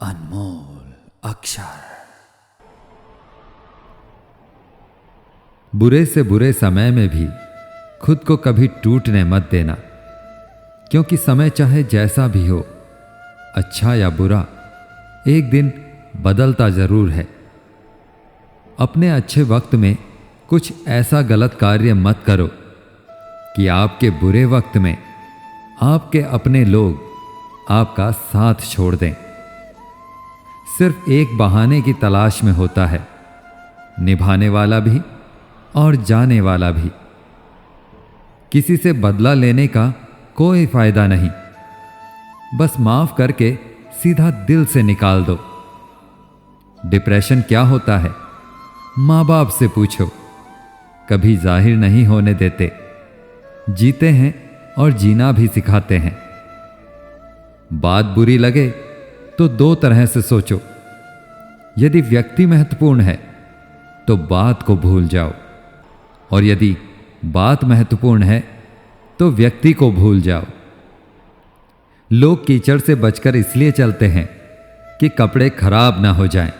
अनमोल अक्षर। बुरे से बुरे समय में भी खुद को कभी टूटने मत देना, क्योंकि समय चाहे जैसा भी हो, अच्छा या बुरा, एक दिन बदलता जरूर है। अपने अच्छे वक्त में कुछ ऐसा गलत कार्य मत करो कि आपके बुरे वक्त में आपके अपने लोग आपका साथ छोड़ दें। सिर्फ एक बहाने की तलाश में होता है निभाने वाला भी और जाने वाला भी। किसी से बदला लेने का कोई फायदा नहीं, बस माफ करके सीधा दिल से निकाल दो। डिप्रेशन क्या होता है, माँ बाप से पूछो, कभी जाहिर नहीं होने देते, जीते हैं और जीना भी सिखाते हैं। बात बुरी लगे तो दो तरह से सोचो। यदि व्यक्ति महत्वपूर्ण है तो बात को भूल जाओ, और यदि बात महत्वपूर्ण है तो व्यक्ति को भूल जाओ। लोग कीचड़ से बचकर इसलिए चलते हैं कि कपड़े खराब ना हो जाएं,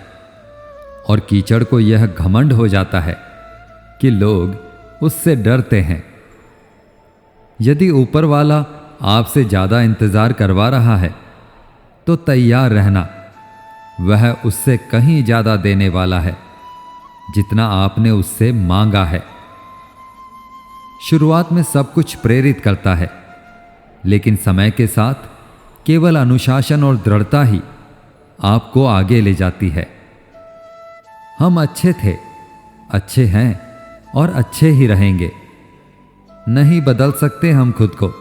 और कीचड़ को यह घमंड हो जाता है कि लोग उससे डरते हैं। यदि ऊपर वाला आपसे ज्यादा इंतजार करवा रहा है तो तैयार रहना, वह उससे कहीं ज्यादा देने वाला है जितना आपने उससे मांगा है। शुरुआत में सब कुछ प्रेरित करता है, लेकिन समय के साथ केवल अनुशासन और दृढ़ता ही आपको आगे ले जाती है। हम अच्छे थे, अच्छे हैं और अच्छे ही रहेंगे। नहीं बदल सकते हम खुद को।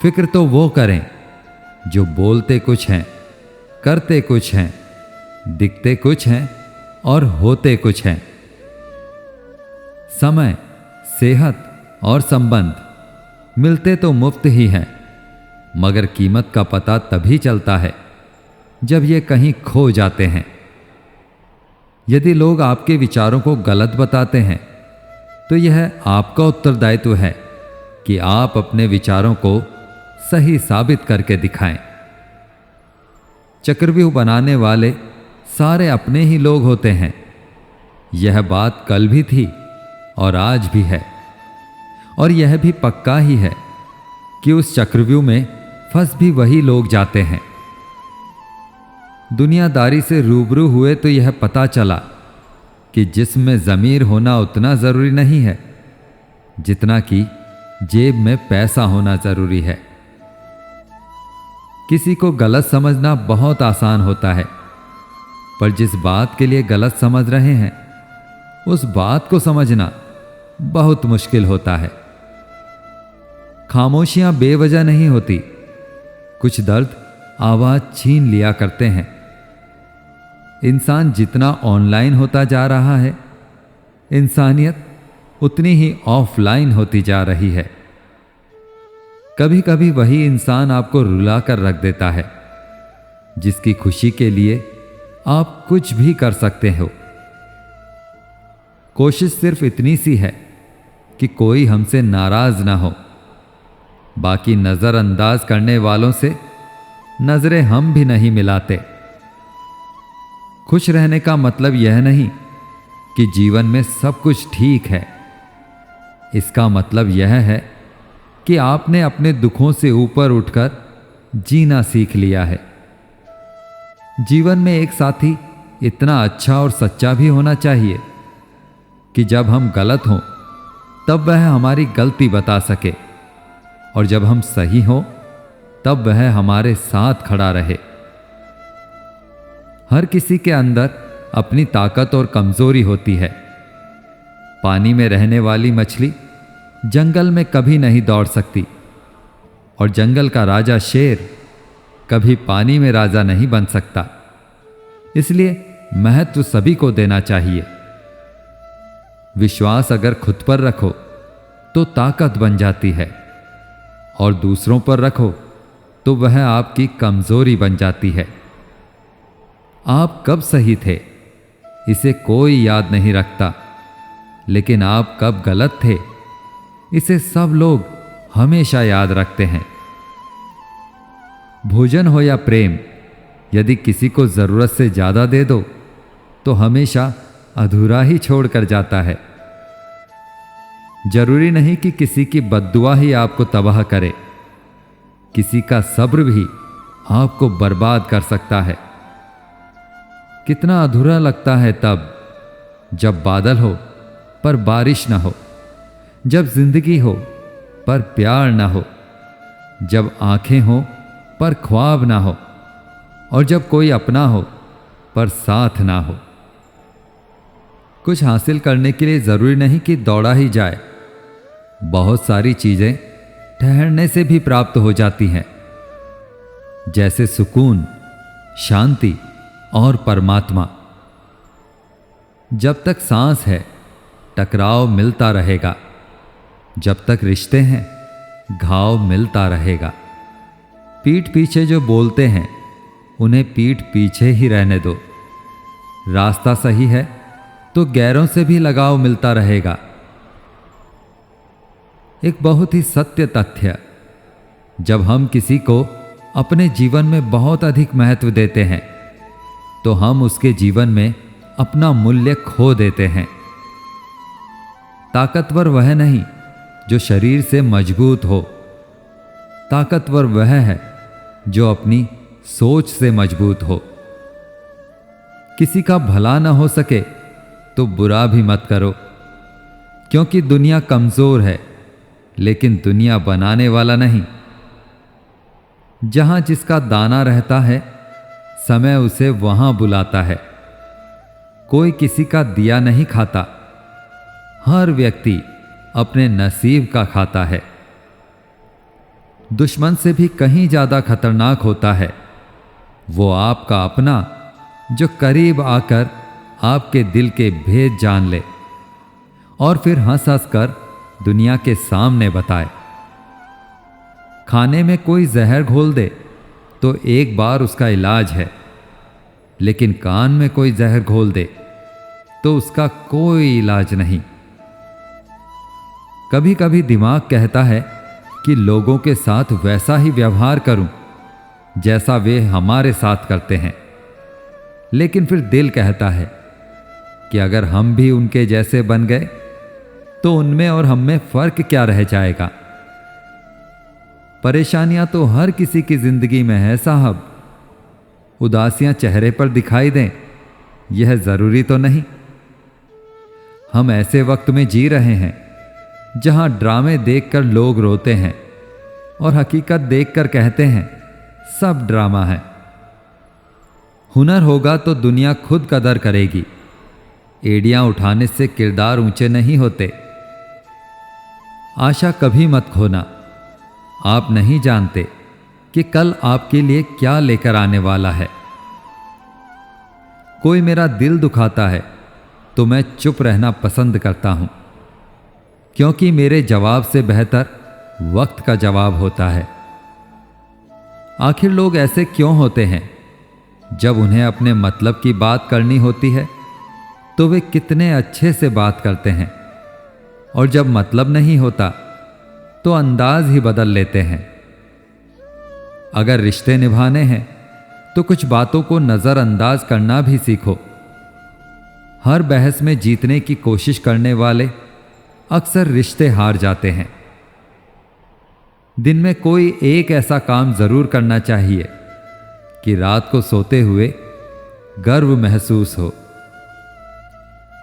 फिक्र तो वो करें जो बोलते कुछ हैं, करते कुछ हैं, दिखते कुछ हैं और होते कुछ हैं। समय, सेहत और संबंध मिलते तो मुफ्त ही हैं, मगर कीमत का पता तभी चलता है जब ये कहीं खो जाते हैं। यदि लोग आपके विचारों को गलत बताते हैं तो यह आपका उत्तरदायित्व है कि आप अपने विचारों को सही साबित करके दिखाएं। चक्रव्यूह बनाने वाले सारे अपने ही लोग होते हैं। यह बात कल भी थी और आज भी है, और यह भी पक्का ही है कि उस चक्रव्यूह में फंस भी वही लोग जाते हैं। दुनियादारी से रूबरू हुए तो यह पता चला कि जिस्म में ज़मीर होना उतना ज़रूरी नहीं है जितना कि जेब में पैसा होना ज़रूरी है। किसी को गलत समझना बहुत आसान होता है, पर जिस बात के लिए गलत समझ रहे हैं उस बात को समझना बहुत मुश्किल होता है। खामोशियां बेवजह नहीं होती, कुछ दर्द आवाज छीन लिया करते हैं। इंसान जितना ऑनलाइन होता जा रहा है, इंसानियत उतनी ही ऑफलाइन होती जा रही है। कभी कभी वही इंसान आपको रुला कर रख देता है जिसकी खुशी के लिए आप कुछ भी कर सकते हो। कोशिश सिर्फ इतनी सी है कि कोई हमसे नाराज ना हो। बाकी नजरअंदाज करने वालों से नजरें हम भी नहीं मिलाते। खुश रहने का मतलब यह नहीं कि जीवन में सब कुछ ठीक है। इसका मतलब यह है कि आपने अपने दुखों से ऊपर उठकर जीना सीख लिया है। जीवन में एक साथी इतना अच्छा और सच्चा भी होना चाहिए कि जब हम गलत हों तब वह हमारी गलती बता सके, और जब हम सही हों तब वह हमारे साथ खड़ा रहे। हर किसी के अंदर अपनी ताकत और कमजोरी होती है। पानी में रहने वाली मछली जंगल में कभी नहीं दौड़ सकती, और जंगल का राजा शेर कभी पानी में राजा नहीं बन सकता। इसलिए महत्व सभी को देना चाहिए। विश्वास अगर खुद पर रखो तो ताकत बन जाती है, और दूसरों पर रखो तो वह आपकी कमजोरी बन जाती है। आप कब सही थे इसे कोई याद नहीं रखता, लेकिन आप कब गलत थे इसे सब लोग हमेशा याद रखते हैं। भोजन हो या प्रेम, यदि किसी को ज़रूरत से ज़्यादा दे दो तो हमेशा अधूरा ही छोड़ कर जाता है। जरूरी नहीं कि किसी की बद्दुआ ही आपको तबाह करे, किसी का सब्र भी आपको बर्बाद कर सकता है। कितना अधूरा लगता है तब जब बादल हो पर बारिश ना हो, जब जिंदगी हो पर प्यार ना हो, जब आंखें हो पर ख्वाब ना हो, और जब कोई अपना हो पर साथ ना हो। कुछ हासिल करने के लिए जरूरी नहीं कि दौड़ा ही जाए, बहुत सारी चीजें ठहरने से भी प्राप्त हो जाती हैं, जैसे सुकून, शांति और परमात्मा। जब तक सांस है टकराव मिलता रहेगा, जब तक रिश्ते हैं घाव मिलता रहेगा। पीठ पीछे जो बोलते हैं उन्हें पीठ पीछे ही रहने दो। रास्ता सही है तो गैरों से भी लगाव मिलता रहेगा। एक बहुत ही सत्य तथ्य, जब हम किसी को अपने जीवन में बहुत अधिक महत्व देते हैं तो हम उसके जीवन में अपना मूल्य खो देते हैं। ताकतवर वह नहीं जो शरीर से मजबूत हो, ताकतवर वह है जो अपनी सोच से मजबूत हो। किसी का भला ना हो सके तो बुरा भी मत करो, क्योंकि दुनिया कमजोर है लेकिन दुनिया बनाने वाला नहीं। जहां जिसका दाना रहता है समय उसे वहां बुलाता है। कोई किसी का दिया नहीं खाता, हर व्यक्ति अपने नसीब का खाता है। दुश्मन से भी कहीं ज्यादा खतरनाक होता है वो आपका अपना, जो करीब आकर आपके दिल के भेद जान ले और फिर हंस हंस कर दुनिया के सामने बताए। खाने में कोई जहर घोल दे तो एक बार उसका इलाज है, लेकिन कान में कोई जहर घोल दे तो उसका कोई इलाज नहीं। कभी कभी दिमाग कहता है कि लोगों के साथ वैसा ही व्यवहार करूं जैसा वे हमारे साथ करते हैं, लेकिन फिर दिल कहता है कि अगर हम भी उनके जैसे बन गए तो उनमें और हम में फर्क क्या रह जाएगा। परेशानियां तो हर किसी की जिंदगी में है साहब। उदासियां चेहरे पर दिखाई दें यह जरूरी तो नहीं। हम ऐसे वक्त में जी रहे हैं जहां ड्रामे देखकर लोग रोते हैं और हकीकत देखकर कहते हैं सब ड्रामा है। हुनर होगा तो दुनिया खुद कदर करेगी। एड़ियां उठाने से किरदार ऊंचे नहीं होते। आशा कभी मत खोना, आप नहीं जानते कि कल आपके लिए क्या लेकर आने वाला है। कोई मेरा दिल दुखाता है तो मैं चुप रहना पसंद करता हूं, क्योंकि मेरे जवाब से बेहतर वक्त का जवाब होता है। आखिर लोग ऐसे क्यों होते हैं? जब उन्हें अपने मतलब की बात करनी होती है तो वे कितने अच्छे से बात करते हैं, और जब मतलब नहीं होता तो अंदाज ही बदल लेते हैं। अगर रिश्ते निभाने हैं तो कुछ बातों को नजरअंदाज करना भी सीखो। हर बहस में जीतने की कोशिश करने वाले अक्सर रिश्ते हार जाते हैं। दिन में कोई एक ऐसा काम जरूर करना चाहिए कि रात को सोते हुए गर्व महसूस हो।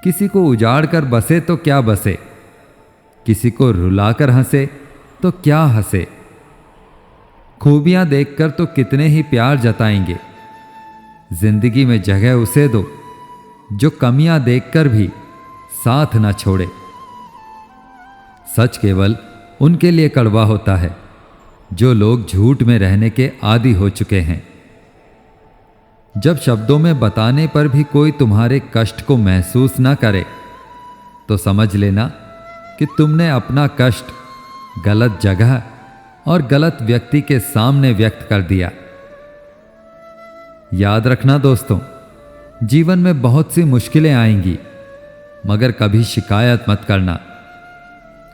किसी को उजाड़ कर बसे तो क्या बसे, किसी को रुलाकर हंसे तो क्या हंसे। खूबियां देखकर तो कितने ही प्यार जताएंगे। जिंदगी में जगह उसे दो जो कमियां देखकर भी साथ ना छोड़े। सच केवल उनके लिए कड़वा होता है जो लोग झूठ में रहने के आदी हो चुके हैं। जब शब्दों में बताने पर भी कोई तुम्हारे कष्ट को महसूस ना करे तो समझ लेना कि तुमने अपना कष्ट गलत जगह और गलत व्यक्ति के सामने व्यक्त कर दिया। याद रखना दोस्तों, जीवन में बहुत सी मुश्किलें आएंगी, मगर कभी शिकायत मत करना,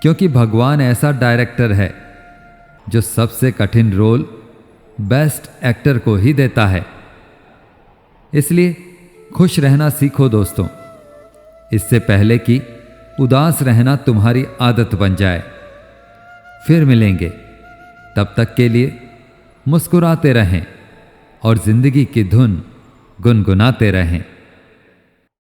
क्योंकि भगवान ऐसा डायरेक्टर है जो सबसे कठिन रोल बेस्ट एक्टर को ही देता है। इसलिए खुश रहना सीखो दोस्तों, इससे पहले कि उदास रहना तुम्हारी आदत बन जाए। फिर मिलेंगे, तब तक के लिए मुस्कुराते रहें और जिंदगी की धुन गुनगुनाते रहें।